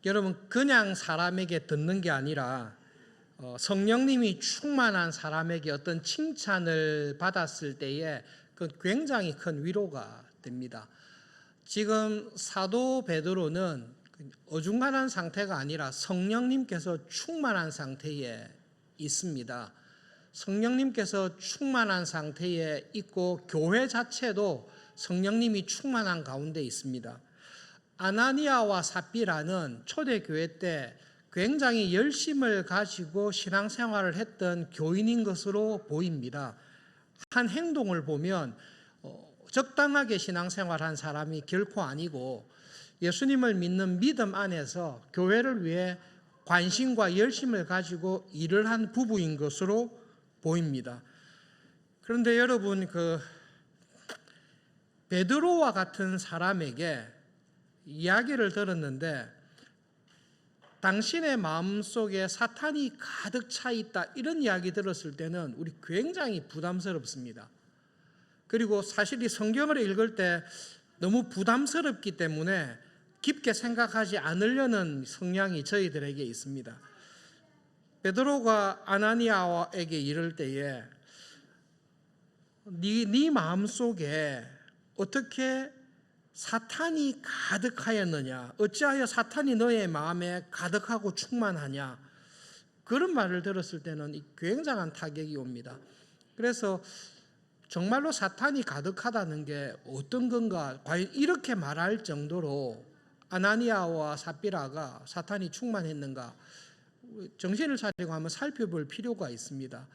여러분, 그냥 사람에게 듣는 게 아니라 성령님이 충만한 사람에게 어떤 칭찬을 받았을 때에 그 굉장히 큰 위로가 됩니다. 지금 사도 베드로는 어중간한 상태가 아니라 성령님께서 충만한 상태에 있습니다. 성령님께서 충만한 상태에 있고 교회 자체도 성령님이 충만한 가운데 있습니다. 아나니아와 삽비라는 초대교회 때 굉장히 열심을 가지고 신앙생활을 했던 교인인 것으로 보입니다. 한 행동을 보면 적당하게 신앙생활한 사람이 결코 아니고 예수님을 믿는 믿음 안에서 교회를 위해 관심과 열심을 가지고 일을 한 부부인 것으로 보입니다. 그런데 여러분, 베드로와 같은 사람에게 이야기를 들었는데 당신의 마음속에 사탄이 가득 차 있다, 이런 이야기 들었을 때는 우리 굉장히 부담스럽습니다. 그리고 사실 이 성경을 읽을 때 너무 부담스럽기 때문에 깊게 생각하지 않으려는 성향이 저희들에게 있습니다. 베드로가 아나니아에게 이럴 때에 네 마음속에 어떻게 사탄이 가득하였느냐, 어찌하여 사탄이 너의 마음에 가득하고 충만하냐, 그런 말을 들었을 때는 굉장한 타격이 옵니다. 그래서 정말로 사탄이 가득하다는 게 어떤 건가, 과연 이렇게 말할 정도로 아나니아와 삽비라가 사탄이 충만했는가, 정신을 차리고 한번 살펴볼 필요가 있습니다.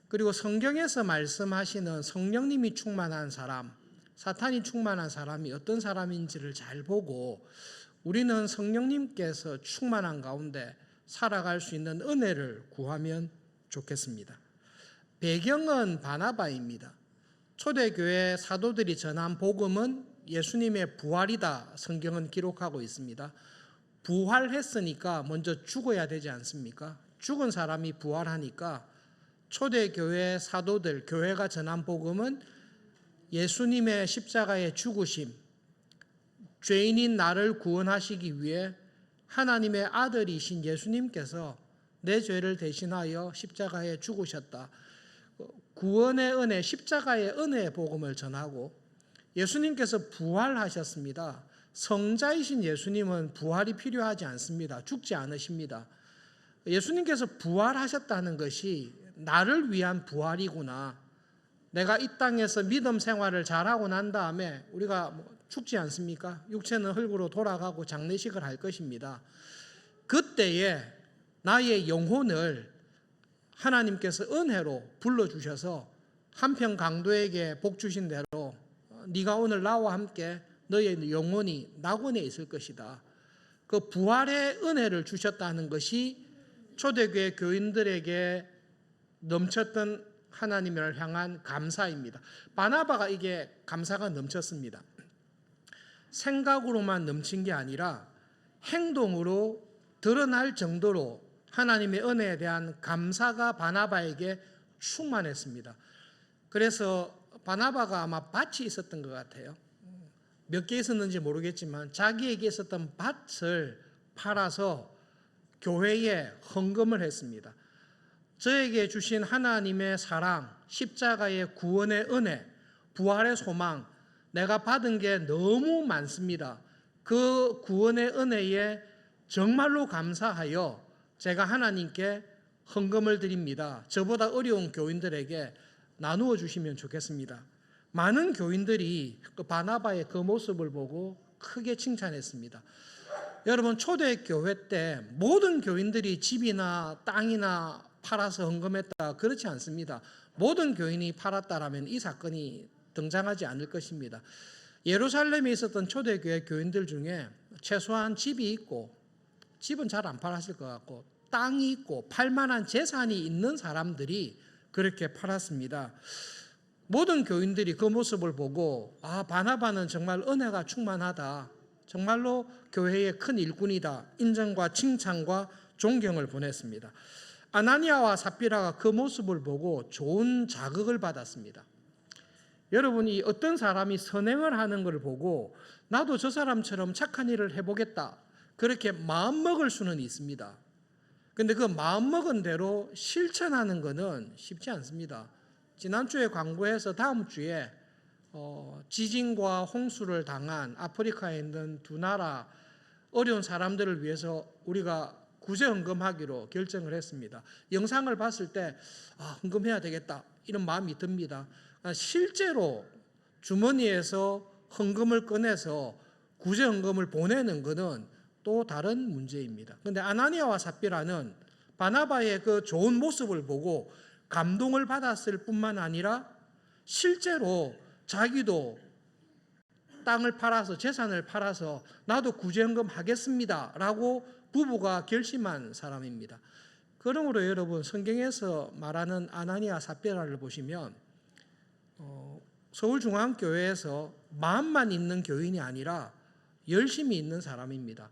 그리고 성경에서 말씀하시는 성령님이 충만한 사람, 사탄이 충만한 사람이 어떤 사람인지를 잘 보고 우리는 성령님께서 충만한 가운데 살아갈 수 있는 은혜를 구하면 좋겠습니다. 배경은 바나바입니다. 초대교회 사도들이 전한 복음은 예수님의 부활이다, 성경은 기록하고 있습니다. 부활했으니까 먼저 죽어야 되지 않습니까? 죽은 사람이 부활하니까 초대교회 사도들, 교회가 전한 복음은 예수님의 십자가의 죽으심, 죄인인 나를 구원하시기 위해 하나님의 아들이신 예수님께서 내 죄를 대신하여 십자가에 죽으셨다. 구원의 은혜, 십자가의 은혜의 복음을 전하고, 예수님께서 부활하셨습니다. 성자이신 예수님은 부활이 필요하지 않습니다. 죽지 않으십니다. 예수님께서 부활하셨다는 것이 나를 위한 부활이구나. 내가 이 땅에서 믿음 생활을 잘하고 난 다음에 우리가 죽지 않습니까? 육체는 흙으로 돌아가고 장례식을 할 것입니다. 그때에 나의 영혼을 하나님께서 은혜로 불러주셔서 한평 강도에게 복 주신 대로 네가 오늘 나와 함께 너의 영혼이 낙원에 있을 것이다. 그 부활의 은혜를 주셨다는 것이 초대교회 교인들에게 넘쳤던 하나님을 향한 감사입니다. 바나바가 이게 감사가 넘쳤습니다. 생각으로만 넘친 게 아니라 행동으로 드러날 정도로 하나님의 은혜에 대한 감사가 바나바에게 충만했습니다. 그래서 바나바가 아마 밭이 있었던 것 같아요. 몇 개 있었는지 모르겠지만 자기에게 있었던 밭을 팔아서 교회에 헌금을 했습니다. 저에게 주신 하나님의 사랑, 십자가의 구원의 은혜, 부활의 소망, 내가 받은 게 너무 많습니다. 그 구원의 은혜에 정말로 감사하여 제가 하나님께 헌금을 드립니다. 저보다 어려운 교인들에게 나누어 주시면 좋겠습니다. 많은 교인들이 바나바의 그 모습을 보고 크게 칭찬했습니다. 여러분, 초대교회 때 모든 교인들이 집이나 땅이나 팔아서 헌금했다, 그렇지 않습니다. 모든 교인이 팔았다라면 이 사건이 등장하지 않을 것입니다. 예루살렘에 있었던 초대교회 교인들 중에 최소한 집이 있고, 집은 잘 안 팔았을 것 같고, 땅이 있고 팔만한 재산이 있는 사람들이 그렇게 팔았습니다. 모든 교인들이 그 모습을 보고 바나바는 정말 은혜가 충만하다, 정말로 교회의 큰 일꾼이다, 인정과 칭찬과 존경을 보냈습니다. 아나니아와 삽비라가 그 모습을 보고 좋은 자극을 받았습니다. 여러분이 어떤 사람이 선행을 하는 것을 보고 나도 저 사람처럼 착한 일을 해보겠다, 그렇게 마음먹을 수는 있습니다. 근데 그 마음먹은 대로 실천하는 것은 쉽지 않습니다. 지난주에 광고해서 다음 주에 지진과 홍수를 당한 아프리카에 있는 두 나라 어려운 사람들을 위해서 우리가 구제 헌금하기로 결정을 했습니다. 영상을 봤을 때 헌금해야 되겠다 이런 마음이 듭니다. 실제로 주머니에서 헌금을 꺼내서 구제 헌금을 보내는 것은 또 다른 문제입니다. 그런데 아나니아와 삽비라는 바나바의 그 좋은 모습을 보고 감동을 받았을 뿐만 아니라 실제로 자기도 땅을 팔아서 재산을 팔아서 나도 구제헌금 하겠습니다 라고 부부가 결심한 사람입니다. 그러므로 여러분 성경에서 말하는 아나니아 삽비라를 보시면 서울중앙교회에서 마음만 있는 교인이 아니라 열심히 있는 사람입니다.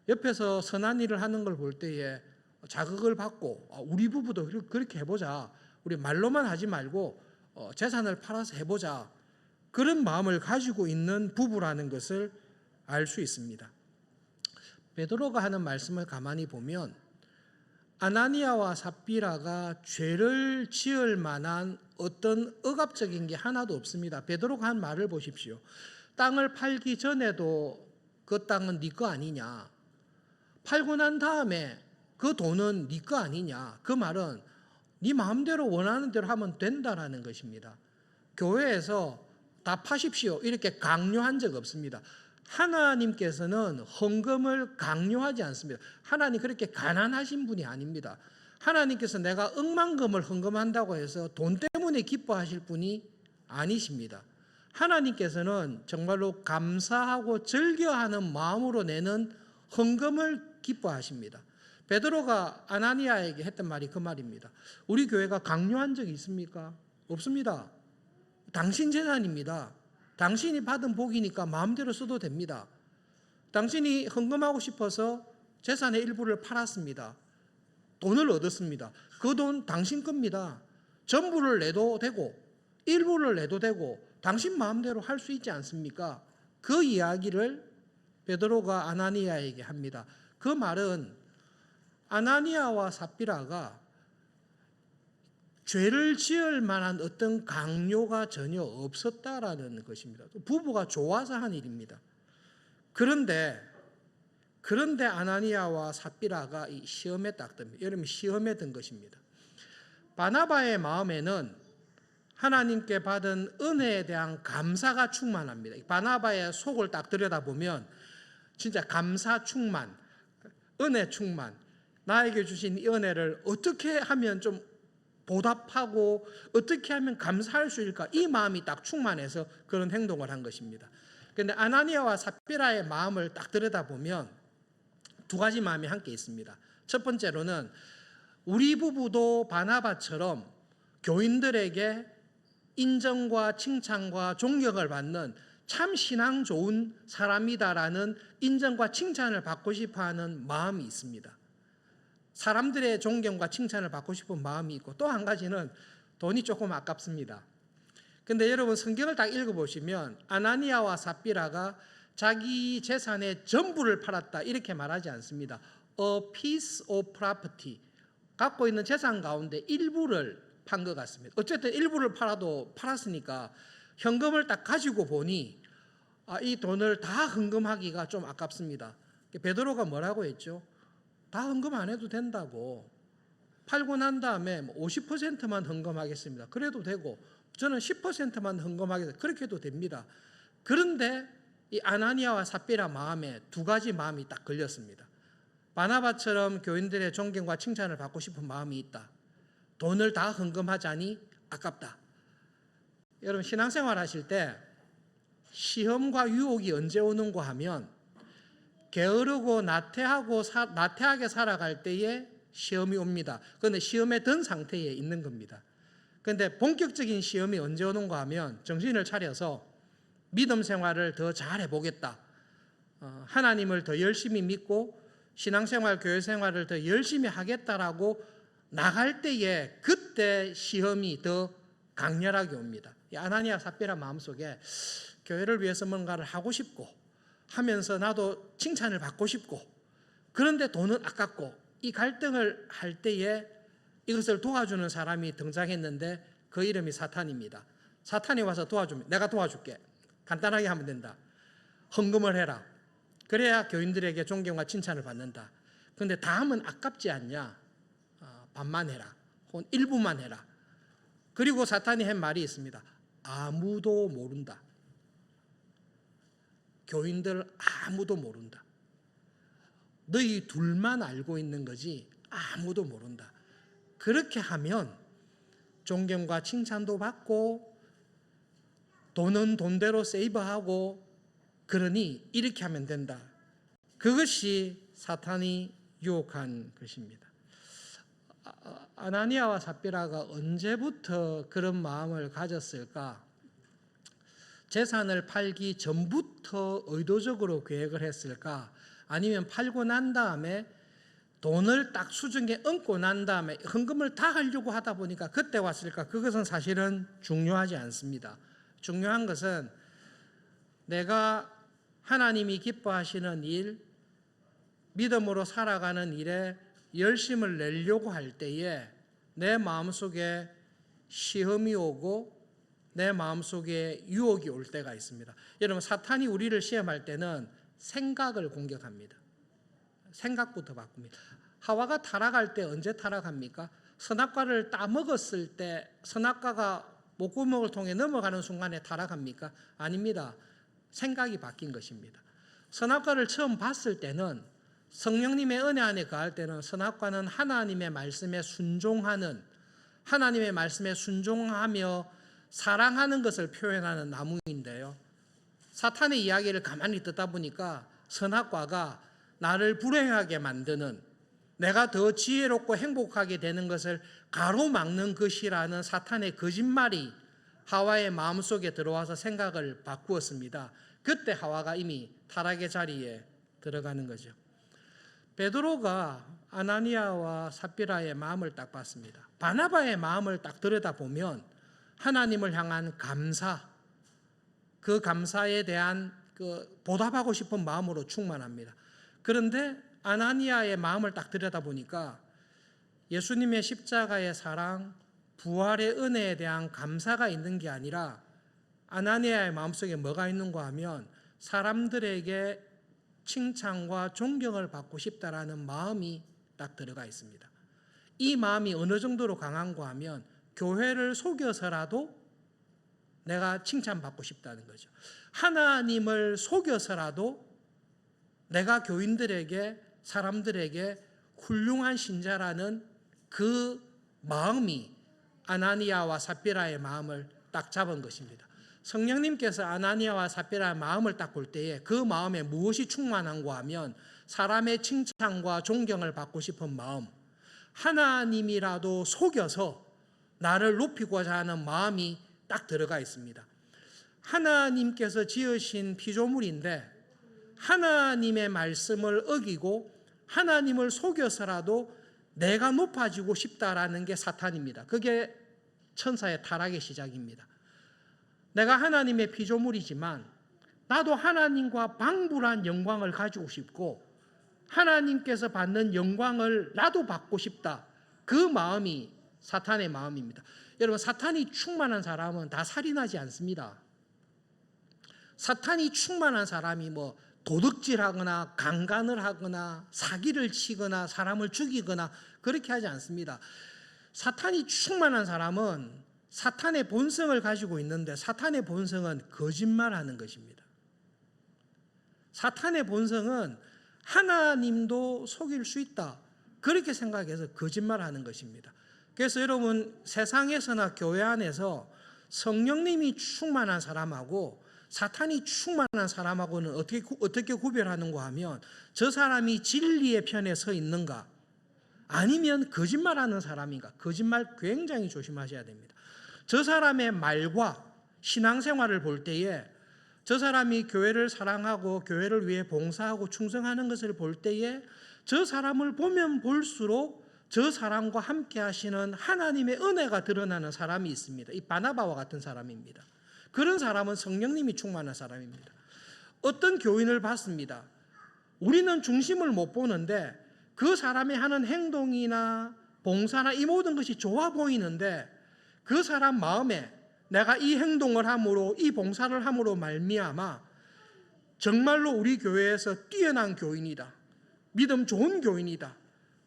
옆에서 선한 일을 하는 걸 볼 때에 자극을 받고 우리 부부도 그렇게 해보자. 우리 말로만 하지 말고 재산을 팔아서 해보자. 그런 마음을 가지고 있는 부부라는 것을 알 수 있습니다. 베드로가 하는 말씀을 가만히 보면 아나니아와 삽비라가 죄를 지을 만한 어떤 억압적인 게 하나도 없습니다. 베드로가 한 말을 보십시오. 땅을 팔기 전에도 그 땅은 네 거 아니냐. 팔고 난 다음에 그 돈은 네 거 아니냐. 그 말은 네 마음대로 원하는 대로 하면 된다라는 것입니다. 교회에서 다 파십시오 이렇게 강요한 적 없습니다. 하나님께서는 헌금을 강요하지 않습니다. 하나님 그렇게 가난하신 분이 아닙니다. 하나님께서 내가 억만금을 헌금한다고 해서 돈 때문에 기뻐하실 분이 아니십니다. 하나님께서는 정말로 감사하고 즐겨하는 마음으로 내는 헌금을 기뻐하십니다. 베드로가 아나니아에게 했던 말이 그 말입니다. 우리 교회가 강요한 적이 있습니까? 없습니다. 당신 재산입니다. 당신이 받은 복이니까 마음대로 써도 됩니다. 당신이 헌금하고 싶어서 재산의 일부를 팔았습니다. 돈을 얻었습니다. 그 돈 당신 겁니다. 전부를 내도 되고 일부를 내도 되고 당신 마음대로 할 수 있지 않습니까? 그 이야기를 베드로가 아나니아에게 합니다. 그 말은 아나니아와 삽비라가 죄를 지을 만한 어떤 강요가 전혀 없었다라는 것입니다. 부부가 좋아서 한 일입니다. 그런데 아나니아와 삽비라가 이 시험에 딱 듭니다. 여러분 시험에 든 것입니다. 바나바의 마음에는 하나님께 받은 은혜에 대한 감사가 충만합니다. 바나바의 속을 딱 들여다보면 진짜 감사 충만, 은혜 충만, 나에게 주신 이 은혜를 어떻게 하면 좀 보답하고 어떻게 하면 감사할 수 있을까 이 마음이 딱 충만해서 그런 행동을 한 것입니다. 그런데 아나니아와 삽비라의 마음을 딱 들여다보면 두 가지 마음이 함께 있습니다. 첫 번째로는 우리 부부도 바나바처럼 교인들에게 인정과 칭찬과 존경을 받는 참 신앙 좋은 사람이다라는 인정과 칭찬을 받고 싶어하는 마음이 있습니다. 사람들의 존경과 칭찬을 받고 싶은 마음이 있고 또 한 가지는 돈이 조금 아깝습니다. 근데 여러분 성경을 딱 읽어보시면 아나니아와 삽비라가 자기 재산의 전부를 팔았다 이렇게 말하지 않습니다. A piece of property, 갖고 있는 재산 가운데 일부를 판 것 같습니다. 어쨌든 일부를 팔았으니까 현금을 딱 가지고 보니 이 돈을 다 헌금하기가 좀 아깝습니다. 베드로가 뭐라고 했죠? 다 헌금 안 해도 된다고. 팔고 난 다음에 50%만 헌금하겠습니다. 그래도 되고 저는 10%만 헌금하겠습니다. 그렇게 해도 됩니다. 그런데 이 아나니아와 삽비라 마음에 두 가지 마음이 딱 걸렸습니다. 바나바처럼 교인들의 존경과 칭찬을 받고 싶은 마음이 있다. 돈을 다 헌금하자니 아깝다. 여러분 신앙생활 하실 때 시험과 유혹이 언제 오는가 하면 게으르고 나태하게 살아갈 때에 시험이 옵니다. 그런데 시험에 든 상태에 있는 겁니다. 그런데 본격적인 시험이 언제 오는가 하면 정신을 차려서 믿음 생활을 더 잘해보겠다. 하나님을 더 열심히 믿고 신앙생활, 교회생활을 더 열심히 하겠다라고 나갈 때에 그때 시험이 더 강렬하게 옵니다. 이 아나니아 삽비라 마음속에 교회를 위해서 뭔가를 하고 싶고 하면서 나도 칭찬을 받고 싶고 그런데 돈은 아깝고, 이 갈등을 할 때에 이것을 도와주는 사람이 등장했는데 그 이름이 사탄입니다. 사탄이 와서 도와주면 내가 도와줄게. 간단하게 하면 된다. 헌금을 해라. 그래야 교인들에게 존경과 칭찬을 받는다. 그런데 다 하면 아깝지 않냐? 반만 해라. 혹은 일부만 해라. 그리고 사탄이 한 말이 있습니다. 아무도 모른다. 교인들 아무도 모른다. 너희 둘만 알고 있는 거지 아무도 모른다. 그렇게 하면 존경과 칭찬도 받고 돈은 돈대로 세이브하고 그러니 이렇게 하면 된다. 그것이 사탄이 유혹한 것입니다. 아나니아와 삽비라가 언제부터 그런 마음을 가졌을까? 재산을 팔기 전부터 의도적으로 계획을 했을까? 아니면 팔고 난 다음에 돈을 딱 수중에 얹고 난 다음에 헌금을 다 하려고 하다 보니까 그때 왔을까? 그것은 사실은 중요하지 않습니다. 중요한 것은 내가 하나님이 기뻐하시는 일, 믿음으로 살아가는 일에 열심을 내려고 할 때에 내 마음속에 시험이 오고 내 마음속에 유혹이 올 때가 있습니다. 여러분, 사탄이 우리를 시험할 때는 생각을 공격합니다. 생각부터 바꿉니다. 하와가 타락할 때 언제 타락합니까? 선악과를 따먹었을 때 선악과가 목구멍을 통해 넘어가는 순간에 타락합니까? 아닙니다. 생각이 바뀐 것입니다. 선악과를 처음 봤을 때는, 성령님의 은혜 안에 거할 때는 선악과는 하나님의 말씀에 순종하는, 하나님의 말씀에 순종하며 사랑하는 것을 표현하는 나무인데요, 사탄의 이야기를 가만히 듣다 보니까 선악과가 나를 불행하게 만드는, 내가 더 지혜롭고 행복하게 되는 것을 가로막는 것이라는 사탄의 거짓말이 하와의 마음속에 들어와서 생각을 바꾸었습니다. 그때 하와가 이미 타락의 자리에 들어가는 거죠. 베드로가 아나니아와 삽비라의 마음을 딱 봤습니다. 바나바의 마음을 딱 들여다보면 하나님을 향한 감사, 그 감사에 대한 그 보답하고 싶은 마음으로 충만합니다. 그런데 아나니아의 마음을 딱 들여다보니까 예수님의 십자가의 사랑, 부활의 은혜에 대한 감사가 있는 게 아니라 아나니아의 마음속에 뭐가 있는가 하면 사람들에게 칭찬과 존경을 받고 싶다라는 마음이 딱 들어가 있습니다. 이 마음이 어느 정도로 강한가 하면 교회를 속여서라도 내가 칭찬받고 싶다는 거죠. 하나님을 속여서라도 내가 교인들에게, 사람들에게 훌륭한 신자라는 그 마음이 아나니아와 삽비라의 마음을 딱 잡은 것입니다. 성령님께서 아나니아와 삽비라의 마음을 딱 볼 때에 그 마음에 무엇이 충만한가 하면 사람의 칭찬과 존경을 받고 싶은 마음, 하나님이라도 속여서 나를 높이고자 하는 마음이 딱 들어가 있습니다. 하나님께서 지으신 피조물인데 하나님의 말씀을 어기고 하나님을 속여서라도 내가 높아지고 싶다라는 게 사탄입니다. 그게 천사의 타락의 시작입니다. 내가 하나님의 피조물이지만 나도 하나님과 방불한 영광을 가지고 싶고 하나님께서 받는 영광을 나도 받고 싶다. 그 마음이 사탄의 마음입니다. 여러분, 사탄이 충만한 사람은 다 살인하지 않습니다. 사탄이 충만한 사람이 뭐 도둑질하거나 강간을 하거나 사기를 치거나 사람을 죽이거나 그렇게 하지 않습니다. 사탄이 충만한 사람은 사탄의 본성을 가지고 있는데 사탄의 본성은 거짓말하는 것입니다. 사탄의 본성은 하나님도 속일 수 있다, 그렇게 생각해서 거짓말하는 것입니다. 그래서 여러분, 세상에서나 교회 안에서 성령님이 충만한 사람하고 사탄이 충만한 사람하고는 어떻게 구별하는가 하면 저 사람이 진리의 편에 서 있는가 아니면 거짓말하는 사람인가. 거짓말 굉장히 조심하셔야 됩니다. 저 사람의 말과 신앙생활을 볼 때에 저 사람이 교회를 사랑하고 교회를 위해 봉사하고 충성하는 것을 볼 때에 저 사람을 보면 볼수록 저 사람과 함께 하시는 하나님의 은혜가 드러나는 사람이 있습니다. 이 바나바와 같은 사람입니다. 그런 사람은 성령님이 충만한 사람입니다. 어떤 교인을 봤습니다. 우리는 중심을 못 보는데 그 사람이 하는 행동이나 봉사나 이 모든 것이 좋아 보이는데 그 사람 마음에 내가 이 행동을 함으로 이 봉사를 함으로 말미암아 정말로 우리 교회에서 뛰어난 교인이다, 믿음 좋은 교인이다,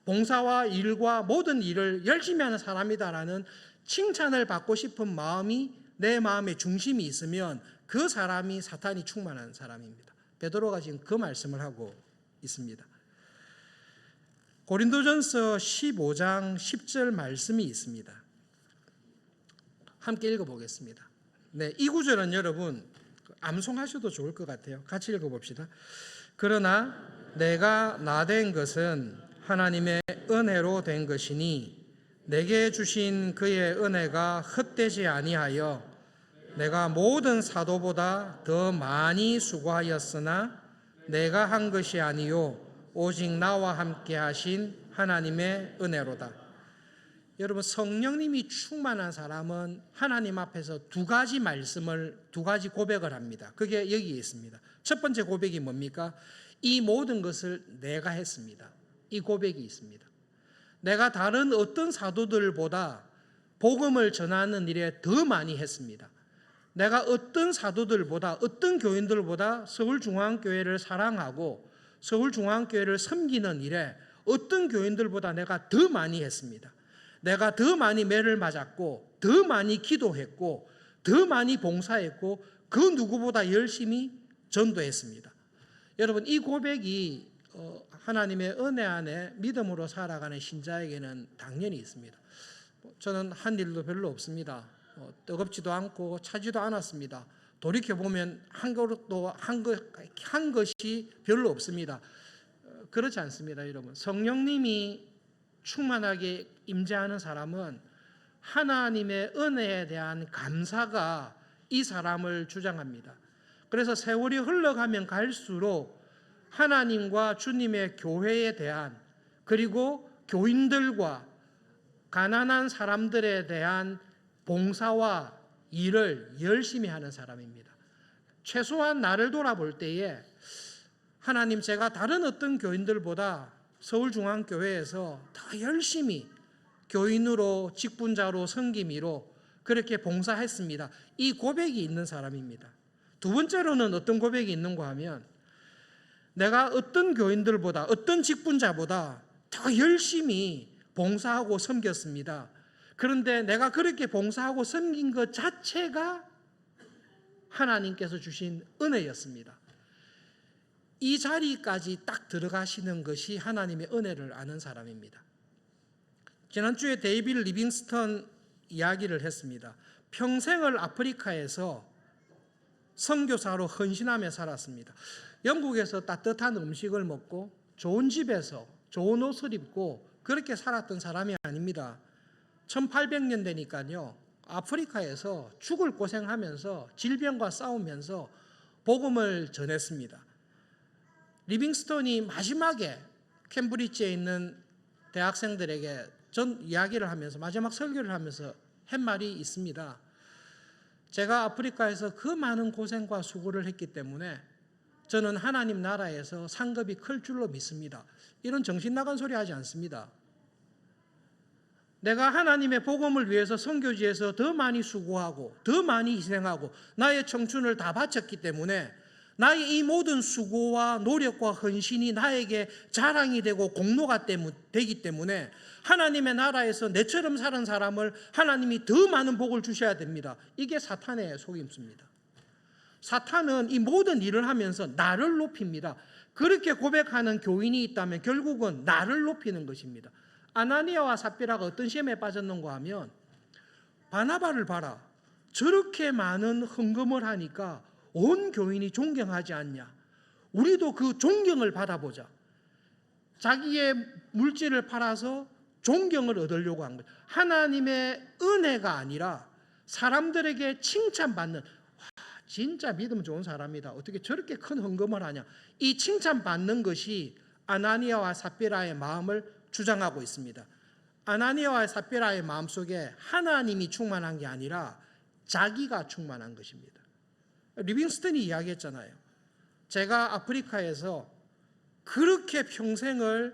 봉사와 일과 모든 일을 열심히 하는 사람이다라는 칭찬을 받고 싶은 마음이 내 마음의 중심이 있으면 그 사람이 사탄이 충만한 사람입니다. 베드로가 지금 그 말씀을 하고 있습니다. 고린도전서 15장 10절 말씀이 있습니다. 함께 읽어보겠습니다. 네, 이 구절은 여러분 암송하셔도 좋을 것 같아요. 같이 읽어봅시다. 그러나 내가 나된 것은 하나님의 은혜로 된 것이니 내게 주신 그의 은혜가 헛되지 아니하여 내가 모든 사도보다 더 많이 수고하였으나 내가 한 것이 아니요 오직 나와 함께 하신 하나님의 은혜로다. 여러분, 성령님이 충만한 사람은 하나님 앞에서 두 가지 고백을 합니다. 그게 여기에 있습니다. 첫 번째 고백이 뭡니까? 이 모든 것을 내가 했습니다. 이 고백이 있습니다. 내가 다른 어떤 사도들보다 복음을 전하는 일에 더 많이 했습니다. 내가 어떤 사도들보다, 어떤 교인들보다 서울중앙교회를 사랑하고 서울중앙교회를 섬기는 일에 어떤 교인들보다 내가 더 많이 했습니다. 내가 더 많이 매를 맞았고 더 많이 기도했고 더 많이 봉사했고 그 누구보다 열심히 전도했습니다. 여러분, 이 고백이 하나님의 은혜 안에 믿음으로 살아가는 신자에게는 당연히 있습니다. 저는 한 일도 별로 없습니다. 뜨겁지도 않고 차지도 않았습니다. 돌이켜보면 한 것이 별로 없습니다. 그렇지 않습니다, 여러분. 성령님이 충만하게 임재하는 사람은 하나님의 은혜에 대한 감사가 이 사람을 주장합니다. 그래서 세월이 흘러가면 갈수록 하나님과 주님의 교회에 대한, 그리고 교인들과 가난한 사람들에 대한 봉사와 일을 열심히 하는 사람입니다. 최소한 나를 돌아볼 때에 하나님, 제가 다른 어떤 교인들보다 서울중앙교회에서 더 열심히 교인으로, 직분자로, 섬김이로 그렇게 봉사했습니다. 이 고백이 있는 사람입니다. 두 번째로는 어떤 고백이 있는가 하면 내가 어떤 교인들보다, 어떤 직분자보다 더 열심히 봉사하고 섬겼습니다. 그런데 내가 그렇게 봉사하고 섬긴 것 자체가 하나님께서 주신 은혜였습니다. 이 자리까지 딱 들어가시는 것이 하나님의 은혜를 아는 사람입니다. 지난주에 데이비드 리빙스턴 이야기를 했습니다. 평생을 아프리카에서 선교사로 헌신하며 살았습니다. 영국에서 따뜻한 음식을 먹고 좋은 집에서 좋은 옷을 입고 그렇게 살았던 사람이 아닙니다. 1800년 되니까요, 아프리카에서 죽을 고생하면서 질병과 싸우면서 복음을 전했습니다. 리빙스턴이 마지막에 캠브리지에 있는 대학생들에게 전 이야기를 하면서, 마지막 설교를 하면서 한 말이 있습니다. 제가 아프리카에서 그 많은 고생과 수고를 했기 때문에 저는 하나님 나라에서 상급이 클 줄로 믿습니다. 이런 정신 나간 소리 하지 않습니다. 내가 하나님의 복음을 위해서 선교지에서 더 많이 수고하고 더 많이 희생하고 나의 청춘을 다 바쳤기 때문에 나의 이 모든 수고와 노력과 헌신이 나에게 자랑이 되고 공로가 되기 때문에 하나님의 나라에서 내처럼 사는 사람을 하나님이 더 많은 복을 주셔야 됩니다. 이게 사탄의 속임수입니다. 사탄은 이 모든 일을 하면서 나를 높입니다. 그렇게 고백하는 교인이 있다면 결국은 나를 높이는 것입니다. 아나니아와 삽비라가 어떤 시험에 빠졌는가 하면, 바나바를 봐라, 저렇게 많은 헌금을 하니까 온 교인이 존경하지 않냐, 우리도 그 존경을 받아보자. 자기의 물질을 팔아서 존경을 얻으려고 한 거예요. 하나님의 은혜가 아니라 사람들에게 칭찬받는, 진짜 믿음 좋은 사람이다, 어떻게 저렇게 큰 헌금을 하냐, 이 칭찬받는 것이 아나니아와 삽비라의 마음을 주장하고 있습니다. 아나니아와 삽비라의 마음속에 하나님이 충만한 게 아니라 자기가 충만한 것입니다. 리빙스턴이 이야기했잖아요. 제가 아프리카에서 그렇게 평생을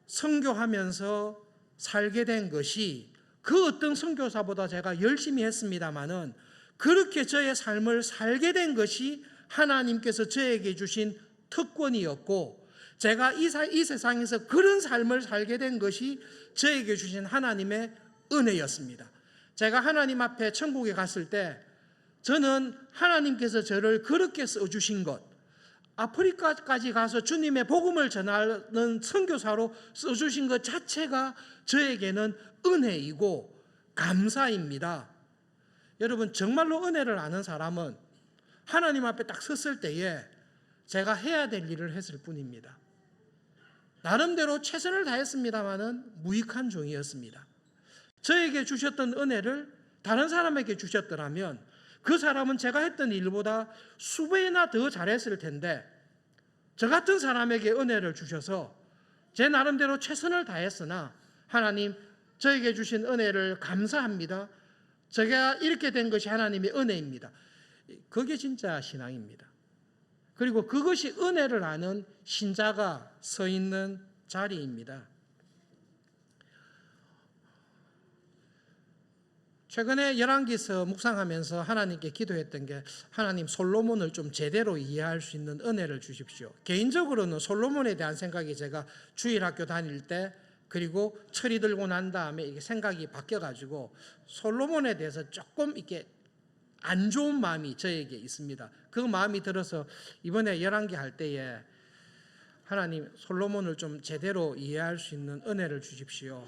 선교하면서 살게 된 것이 그 어떤 선교사보다 제가 열심히 했습니다마는 그렇게 저의 삶을 살게 된 것이 하나님께서 저에게 주신 특권이었고 제가 이 세상에서 그런 삶을 살게 된 것이 저에게 주신 하나님의 은혜였습니다. 제가 하나님 앞에 천국에 갔을 때 저는 하나님께서 저를 그렇게 써주신 것, 아프리카까지 가서 주님의 복음을 전하는 선교사로 써주신 것 자체가 저에게는 은혜이고 감사입니다. 여러분, 정말로 은혜를 아는 사람은 하나님 앞에 딱 섰을 때에 제가 해야 될 일을 했을 뿐입니다. 나름대로 최선을 다했습니다마는 무익한 종이었습니다. 저에게 주셨던 은혜를 다른 사람에게 주셨더라면 그 사람은 제가 했던 일보다 수배나 더 잘했을 텐데 저 같은 사람에게 은혜를 주셔서 제 나름대로 최선을 다했으나 하나님 저에게 주신 은혜를 감사합니다. 제가 이렇게 된 것이 하나님의 은혜입니다. 그게 진짜 신앙입니다. 그리고 그것이 은혜를 아는 신자가 서 있는 자리입니다. 최근에 열왕기서 묵상하면서 하나님께 기도했던 게 하나님 솔로몬을 좀 제대로 이해할 수 있는 은혜를 주십시오. 개인적으로는 솔로몬에 대한 생각이 제가 주일학교 다닐 때 그리고 철이 들고 난 다음에 이게 생각이 바뀌어가지고 솔로몬에 대해서 조금 이렇게 안 좋은 마음이 저에게 있습니다. 그 마음이 들어서 이번에 열왕기 할 때에 하나님 솔로몬을 좀 제대로 이해할 수 있는 은혜를 주십시오.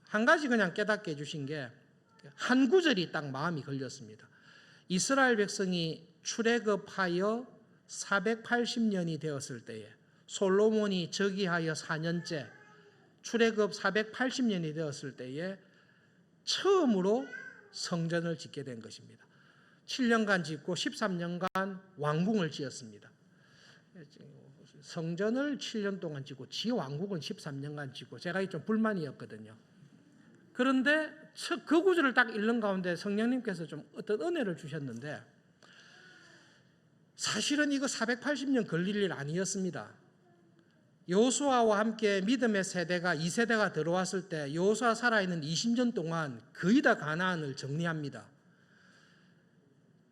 한 가지 그냥 깨닫게 해주신 게 한 구절이 딱 마음이 걸렸습니다. 이스라엘 백성이 출애굽하여 480년이 되었을 때에 솔로몬이 즉위하여 4년째 출애굽 480년이 되었을 때에 처음으로 성전을 짓게 된 것입니다. 7년간 짓고 13년간 왕궁을 지었습니다. 성전을 7년 동안 짓고 지 왕국은 13년간 짓고 제가 좀 불만이었거든요. 그런데 그 구절을 딱 읽는 가운데 성령님께서 좀 어떤 은혜를 주셨는데 사실은 이거 480년 걸릴 일 아니었습니다. 여호수아와 함께 믿음의 세대가 2세대가 들어왔을 때 여호수아 살아있는 20년 동안 거의 다 가나안을 정리합니다.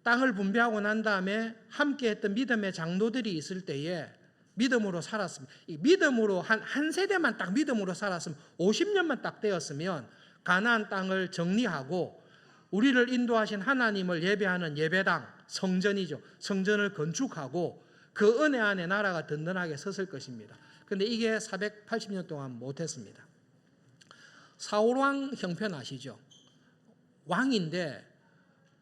땅을 분배하고 난 다음에 함께 했던 믿음의 장로들이 있을 때에 믿음으로 살았습니다. 믿음으로 한 세대만 딱 믿음으로 살았으면 50년만 딱 되었으면 가나안 땅을 정리하고 우리를 인도하신 하나님을 예배하는 예배당, 성전이죠. 성전을 건축하고 그 은혜 안에 나라가 든든하게 섰을 것입니다. 그런데 이게 480년 동안 못했습니다. 사울왕 형편 아시죠? 왕인데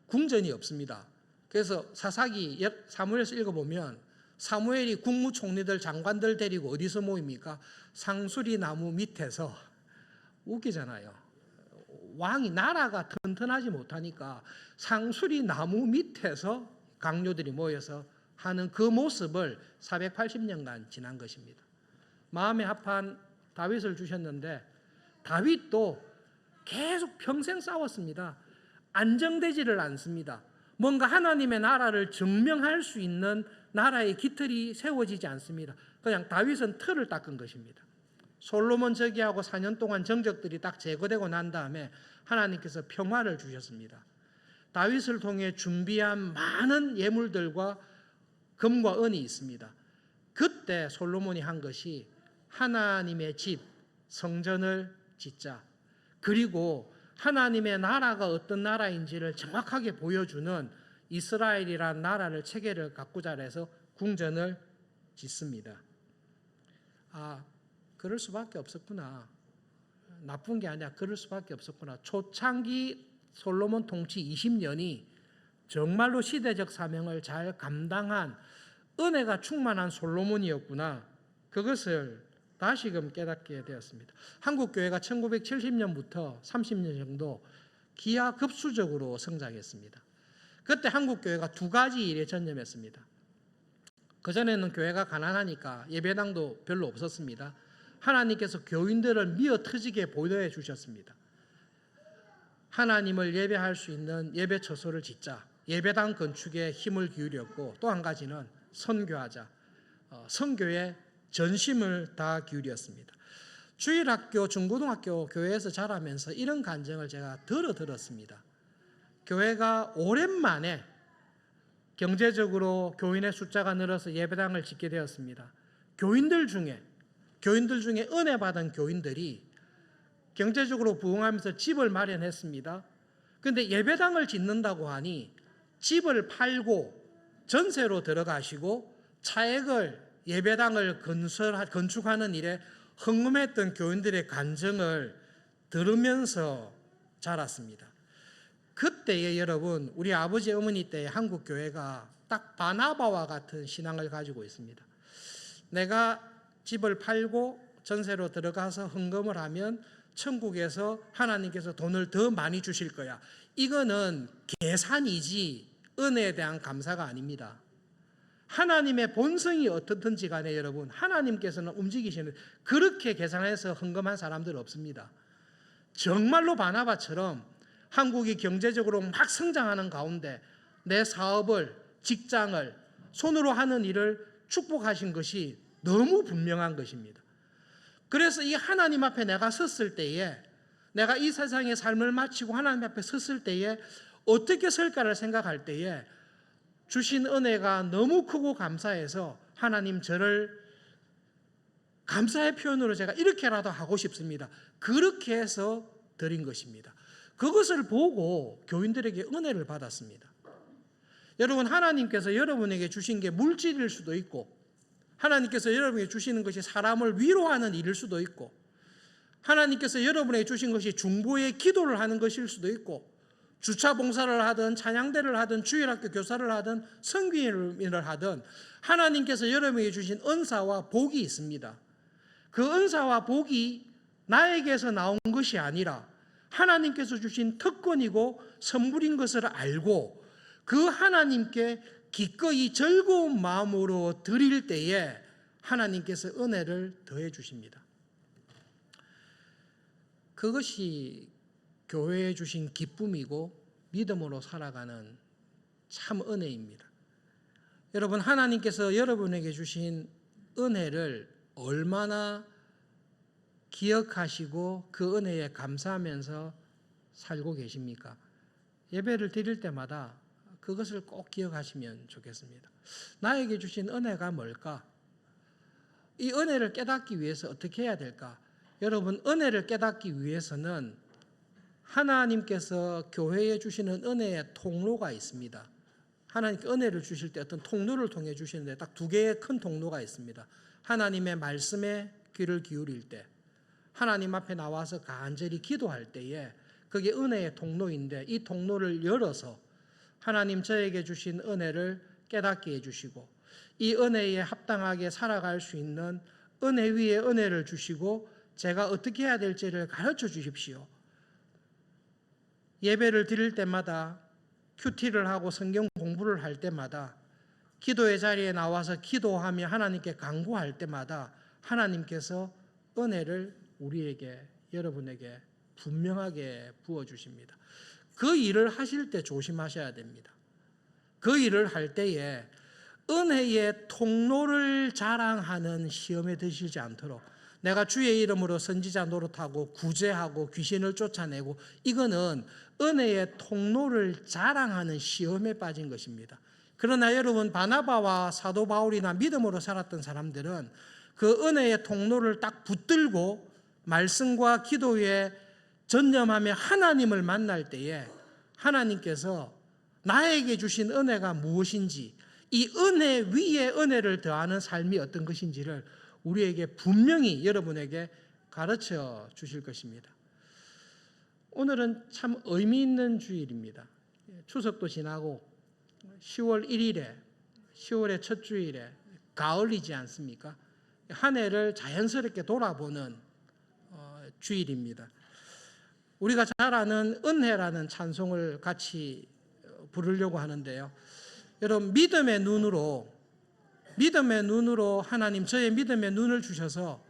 궁전이 없습니다. 그래서 사사기 사무엘에서 읽어보면 사무엘이 국무총리들 장관들 데리고 어디서 모입니까? 상수리 나무 밑에서. 웃기잖아요. 왕이 나라가 튼튼하지 못하니까 상수리 나무 밑에서 강요들이 모여서 하는 그 모습을 480년간 지난 것입니다. 마음에 합한 다윗을 주셨는데 다윗도 계속 평생 싸웠습니다. 안정되지를 않습니다. 뭔가 하나님의 나라를 증명할 수 있는 나라의 기틀이 세워지지 않습니다. 그냥 다윗은 틀을 닦은 것입니다. 솔로몬 즉위하고 4년 동안 정적들이 딱 제거되고 난 다음에 하나님께서 평화를 주셨습니다. 다윗을 통해 준비한 많은 예물들과 금과 은이 있습니다. 그때 솔로몬이 한 것이 하나님의 집, 성전을 짓자. 그리고 하나님의 나라가 어떤 나라인지를 정확하게 보여주는 이스라엘이라는 나라를 체계를 갖고자 해서 궁전을 짓습니다. 그럴 수밖에 없었구나. 나쁜 게 아니라 그럴 수밖에 없었구나. 초창기 솔로몬 통치 20년이 정말로 시대적 사명을 잘 감당한 은혜가 충만한 솔로몬이었구나. 그것을 다시금 깨닫게 되었습니다. 한국교회가 1970년부터 30년 정도 기하급수적으로 성장했습니다. 그때 한국교회가 두 가지 일에 전념했습니다. 그전에는 교회가 가난하니까 예배당도 별로 없었습니다. 하나님께서 교인들을 미어 터지게 보도해 주셨습니다. 하나님을 예배할 수 있는 예배 처소를 짓자. 예배당 건축에 힘을 기울였고 또 한 가지는 선교하자. 선교에 전심을 다 기울였습니다. 주일학교, 중고등학교 교회에서 자라면서 이런 간증을 제가 들었습니다. 교회가 오랜만에 경제적으로 교인의 숫자가 늘어서 예배당을 짓게 되었습니다. 교인들 중에 은혜 받은 교인들이 경제적으로 부흥하면서 집을 마련했습니다. 그런데 예배당을 짓는다고 하니 집을 팔고 전세로 들어가시고 차액을 예배당을 건축하는 일에 헌금했던 교인들의 간증을 들으면서 자랐습니다. 그때에 여러분, 우리 아버지 어머니 때의 한국 교회가 딱 바나바와 같은 신앙을 가지고 있습니다. 내가 집을 팔고 전세로 들어가서 헌금을 하면 천국에서 하나님께서 돈을 더 많이 주실 거야. 이거는 계산이지 은혜에 대한 감사가 아닙니다. 하나님의 본성이 어떻든지 간에 여러분, 하나님께서는 움직이시는, 그렇게 계산해서 헌금한 사람들 없습니다. 정말로 바나바처럼 한국이 경제적으로 막 성장하는 가운데 내 사업을, 직장을, 손으로 하는 일을 축복하신 것이 너무 분명한 것입니다. 그래서 이 하나님 앞에 내가 섰을 때에, 내가 이 세상의 삶을 마치고 하나님 앞에 섰을 때에 어떻게 설까를 생각할 때에 주신 은혜가 너무 크고 감사해서 하나님 저를 감사의 표현으로 제가 이렇게라도 하고 싶습니다. 그렇게 해서 드린 것입니다. 그것을 보고 교인들에게 은혜를 받았습니다. 여러분, 하나님께서 여러분에게 주신 게 물질일 수도 있고, 하나님께서 여러분에게 주시는 것이 사람을 위로하는 일일 수도 있고, 하나님께서 여러분에게 주신 것이 중보의 기도를 하는 것일 수도 있고, 주차 봉사를 하든 찬양대를 하든 주일학교 교사를 하든 선교인을 하든 하나님께서 여러분에게 주신 은사와 복이 있습니다. 그 은사와 복이 나에게서 나온 것이 아니라 하나님께서 주신 특권이고 선물인 것을 알고 그 하나님께 기꺼이 즐거운 마음으로 드릴 때에 하나님께서 은혜를 더해 주십니다. 그것이 교회에 주신 기쁨이고 믿음으로 살아가는 참 은혜입니다. 여러분, 하나님께서 여러분에게 주신 은혜를 얼마나 기억하시고 그 은혜에 감사하면서 살고 계십니까? 예배를 드릴 때마다 그것을 꼭 기억하시면 좋겠습니다. 나에게 주신 은혜가 뭘까? 이 은혜를 깨닫기 위해서 어떻게 해야 될까? 여러분, 은혜를 깨닫기 위해서는 하나님께서 교회에 주시는 은혜의 통로가 있습니다. 하나님께 은혜를 주실 때 어떤 통로를 통해 주시는데 딱 두 개의 큰 통로가 있습니다. 하나님의 말씀에 귀를 기울일 때, 하나님 앞에 나와서 간절히 기도할 때에 그게 은혜의 통로인데, 이 통로를 열어서 하나님 저에게 주신 은혜를 깨닫게 해주시고 이 은혜에 합당하게 살아갈 수 있는 은혜 위에 은혜를 주시고 제가 어떻게 해야 될지를 가르쳐 주십시오. 예배를 드릴 때마다, 큐티를 하고 성경 공부를 할 때마다, 기도의 자리에 나와서 기도하며 하나님께 간구할 때마다 하나님께서 은혜를 우리에게, 여러분에게 분명하게 부어주십니다. 그 일을 하실 때 조심하셔야 됩니다. 그 일을 할 때에 은혜의 통로를 자랑하는 시험에 드시지 않도록, 내가 주의 이름으로 선지자 노릇하고 구제하고 귀신을 쫓아내고, 이거는 은혜의 통로를 자랑하는 시험에 빠진 것입니다. 그러나 여러분, 바나바와 사도 바울이나 믿음으로 살았던 사람들은 그 은혜의 통로를 딱 붙들고 말씀과 기도에 전념하며 하나님을 만날 때에 하나님께서 나에게 주신 은혜가 무엇인지, 이 은혜 위에 은혜를 더하는 삶이 어떤 것인지를 우리에게 분명히 여러분에게 가르쳐 주실 것입니다. 오늘은 참 의미 있는 주일입니다. 추석도 지나고 10월 1일에, 10월의 첫 주일에 가을이지 않습니까? 한 해를 자연스럽게 돌아보는 주일입니다. 우리가 잘 아는 은혜라는 찬송을 같이 부르려고 하는데요. 여러분, 믿음의 눈으로 하나님 저의 믿음의 눈을 주셔서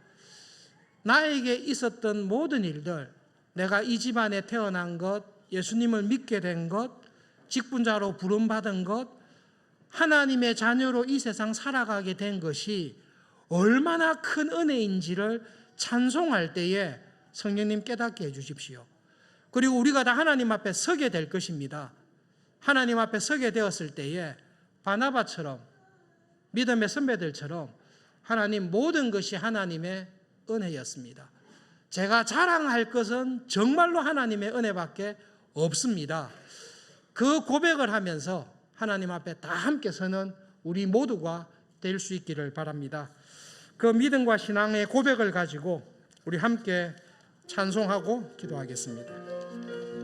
나에게 있었던 모든 일들, 내가 이 집안에 태어난 것, 예수님을 믿게 된 것, 직분자로 부름받은 것, 하나님의 자녀로 이 세상 살아가게 된 것이 얼마나 큰 은혜인지를 찬송할 때에 성령님 깨닫게 해주십시오. 그리고 우리가 다 하나님 앞에 서게 될 것입니다. 하나님 앞에 서게 되었을 때에 바나바처럼, 믿음의 선배들처럼 하나님, 모든 것이 하나님의 은혜였습니다. 제가 자랑할 것은 정말로 하나님의 은혜밖에 없습니다. 그 고백을 하면서 하나님 앞에 다 함께 서는 우리 모두가 될 수 있기를 바랍니다. 그 믿음과 신앙의 고백을 가지고 우리 함께 찬송하고 기도하겠습니다.